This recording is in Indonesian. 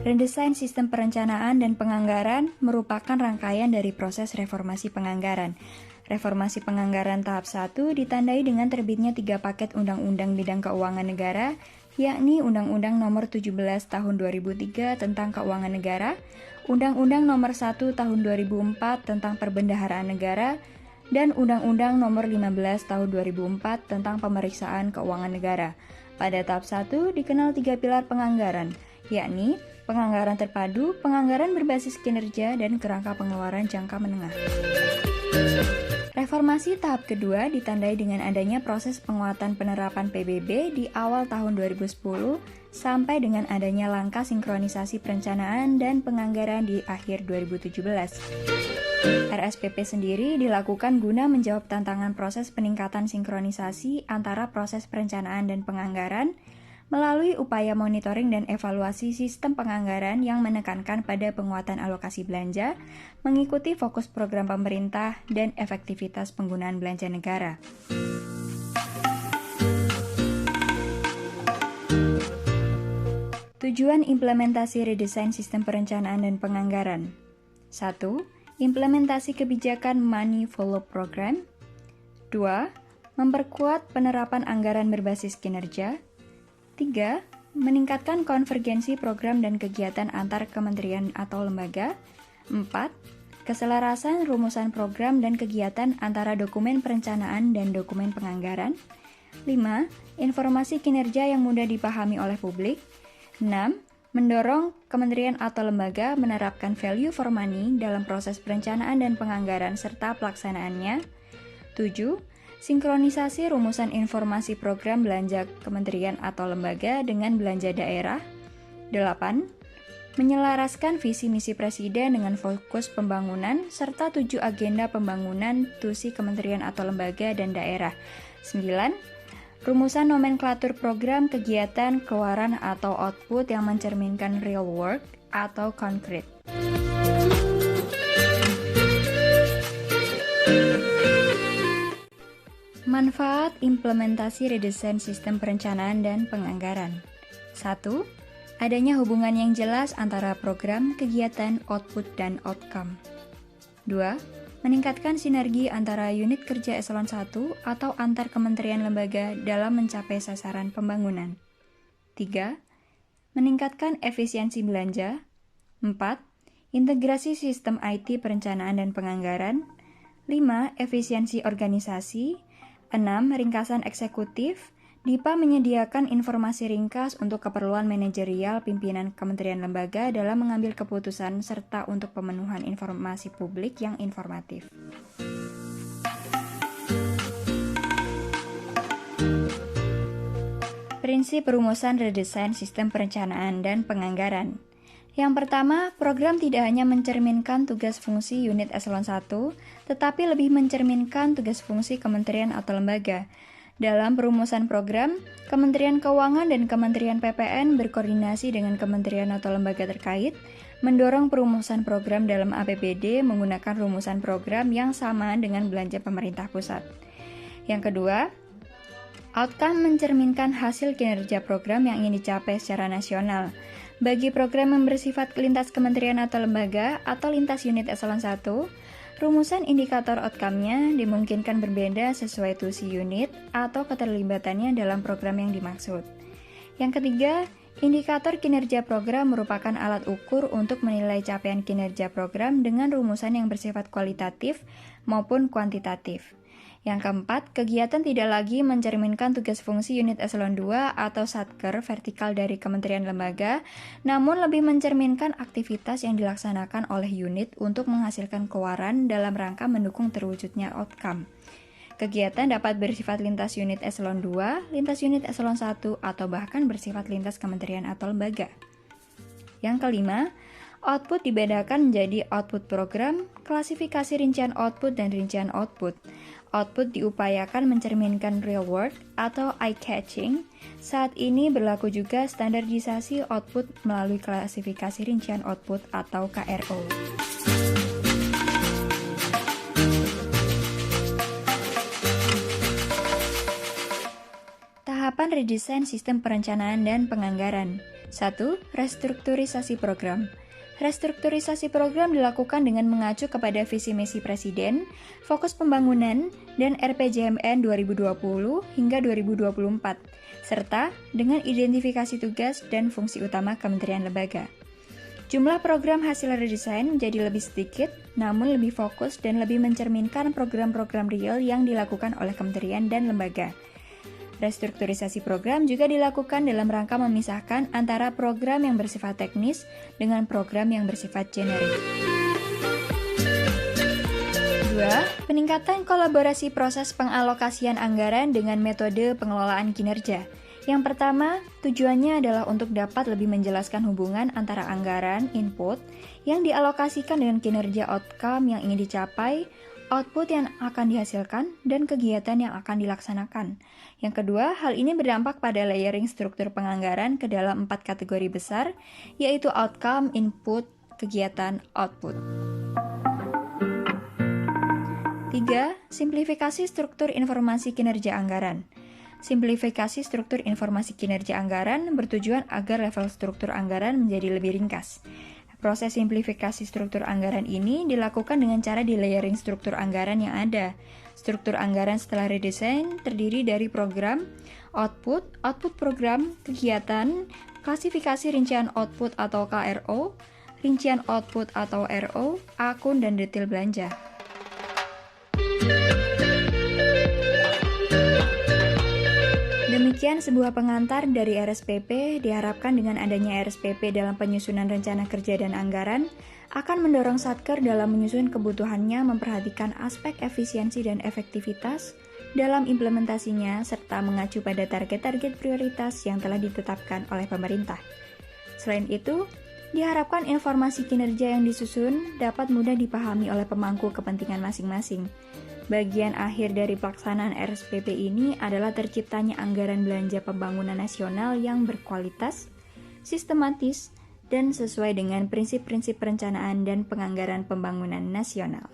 Redesain sistem perencanaan dan penganggaran merupakan rangkaian dari proses reformasi penganggaran. Reformasi penganggaran tahap 1 ditandai dengan terbitnya 3 paket undang-undang bidang keuangan negara, yakni Undang-Undang Nomor 17 Tahun 2003 tentang Keuangan Negara, Undang-Undang Nomor 1 Tahun 2004 tentang Perbendaharaan Negara, dan Undang-Undang Nomor 15 Tahun 2004 tentang Pemeriksaan Keuangan Negara. Pada tahap 1 dikenal 3 pilar penganggaran, yakni penganggaran terpadu, penganggaran berbasis kinerja, dan kerangka pengeluaran jangka menengah. Reformasi tahap kedua ditandai dengan adanya proses penguatan penerapan PBB di awal tahun 2010 sampai dengan adanya langkah sinkronisasi perencanaan dan penganggaran di akhir 2017. RSPP sendiri dilakukan guna menjawab tantangan proses peningkatan sinkronisasi antara proses perencanaan dan penganggaran melalui upaya monitoring dan evaluasi sistem penganggaran yang menekankan pada penguatan alokasi belanja, mengikuti fokus program pemerintah, dan efektivitas penggunaan belanja negara. Tujuan implementasi redesain sistem perencanaan dan penganggaran. 1. Implementasi kebijakan Money Follow Program. 2. Memperkuat penerapan anggaran berbasis kinerja. 3. Meningkatkan konvergensi program dan kegiatan antar kementerian atau lembaga. 4. Keselarasan rumusan program dan kegiatan antara dokumen perencanaan dan dokumen penganggaran. 5. Informasi kinerja yang mudah dipahami oleh publik. 6. Mendorong kementerian atau lembaga menerapkan value for money dalam proses perencanaan dan penganggaran serta pelaksanaannya. 7. Sinkronisasi rumusan informasi program belanja kementerian atau lembaga dengan belanja daerah. 8. Menyelaraskan visi misi presiden dengan fokus pembangunan serta 7 agenda pembangunan tusi kementerian atau lembaga dan daerah. 9. Rumusan nomenklatur program kegiatan keluaran atau output yang mencerminkan real work atau concrete. Manfaat implementasi redesain sistem perencanaan dan penganggaran. 1. Adanya hubungan yang jelas antara program, kegiatan, output, dan outcome. 2. Meningkatkan sinergi antara unit kerja eselon 1 atau antar kementerian lembaga dalam mencapai sasaran pembangunan. 3. Meningkatkan efisiensi belanja. 4. Integrasi sistem IT perencanaan dan penganggaran. 5. Efisiensi organisasi. 6. Ringkasan eksekutif. DIPA menyediakan informasi ringkas untuk keperluan manajerial pimpinan kementerian lembaga dalam mengambil keputusan serta untuk pemenuhan informasi publik yang informatif. Prinsip rumusan redesain sistem perencanaan dan penganggaran. Yang pertama, program tidak hanya mencerminkan tugas fungsi unit eselon 1, tetapi lebih mencerminkan tugas fungsi kementerian atau lembaga. Dalam perumusan program, Kementerian Keuangan dan Kementerian PPN berkoordinasi dengan kementerian atau lembaga terkait, mendorong perumusan program dalam APBD menggunakan rumusan program yang sama dengan belanja pemerintah pusat. Yang kedua, outcome mencerminkan hasil kinerja program yang ingin dicapai secara nasional. Bagi program yang bersifat lintas kementerian atau lembaga atau lintas unit eselon 1, rumusan indikator outcome-nya dimungkinkan berbeda sesuai tusi unit atau keterlibatannya dalam program yang dimaksud. Yang ketiga, indikator kinerja program merupakan alat ukur untuk menilai capaian kinerja program dengan rumusan yang bersifat kualitatif maupun kuantitatif. Yang keempat, kegiatan tidak lagi mencerminkan tugas fungsi unit eselon 2 atau satker vertikal dari kementerian lembaga, namun lebih mencerminkan aktivitas yang dilaksanakan oleh unit untuk menghasilkan keluaran dalam rangka mendukung terwujudnya outcome. Kegiatan dapat bersifat lintas unit eselon 2, lintas unit eselon 1, atau bahkan bersifat lintas kementerian atau lembaga. Yang kelima, output dibedakan menjadi output program, klasifikasi rincian output, dan rincian output. Output diupayakan mencerminkan real work atau eye-catching. Saat ini berlaku juga standarisasi output melalui klasifikasi rincian output atau KRO. Tahapan redesain sistem perencanaan dan penganggaran. 1. Restrukturisasi program. Restrukturisasi program dilakukan dengan mengacu kepada visi misi Presiden, fokus pembangunan, dan RPJMN 2020 hingga 2024, serta dengan identifikasi tugas dan fungsi utama kementerian lembaga. Jumlah program hasil redesain menjadi lebih sedikit, namun lebih fokus dan lebih mencerminkan program-program real yang dilakukan oleh kementerian dan lembaga. Restrukturisasi program juga dilakukan dalam rangka memisahkan antara program yang bersifat teknis dengan program yang bersifat generik. 2. Peningkatan kolaborasi proses pengalokasian anggaran dengan metode pengelolaan kinerja. Yang pertama, tujuannya adalah untuk dapat lebih menjelaskan hubungan antara anggaran, input, yang dialokasikan dengan kinerja outcome yang ingin dicapai, output yang akan dihasilkan, dan kegiatan yang akan dilaksanakan. Yang kedua, hal ini berdampak pada layering struktur penganggaran ke dalam 4 kategori besar, yaitu outcome, input, kegiatan, output. 3. Simplifikasi struktur informasi kinerja anggaran. Simplifikasi struktur informasi kinerja anggaran bertujuan agar level struktur anggaran menjadi lebih ringkas. Proses simplifikasi struktur anggaran ini dilakukan dengan cara di-layering struktur anggaran yang ada. Struktur anggaran setelah redesign terdiri dari program, output, output program, kegiatan, klasifikasi rincian output atau KRO, rincian output atau RO, akun, dan detail belanja. Demikian sebuah pengantar dari RSPP. Diharapkan dengan adanya RSPP dalam penyusunan rencana kerja dan anggaran akan mendorong Satker dalam menyusun kebutuhannya memperhatikan aspek efisiensi dan efektivitas dalam implementasinya serta mengacu pada target-target prioritas yang telah ditetapkan oleh pemerintah. Selain itu, diharapkan informasi kinerja yang disusun dapat mudah dipahami oleh pemangku kepentingan masing-masing. Bagian akhir dari pelaksanaan RSPP ini adalah terciptanya anggaran belanja pembangunan nasional yang berkualitas, sistematis, dan sesuai dengan prinsip-prinsip perencanaan dan penganggaran pembangunan nasional.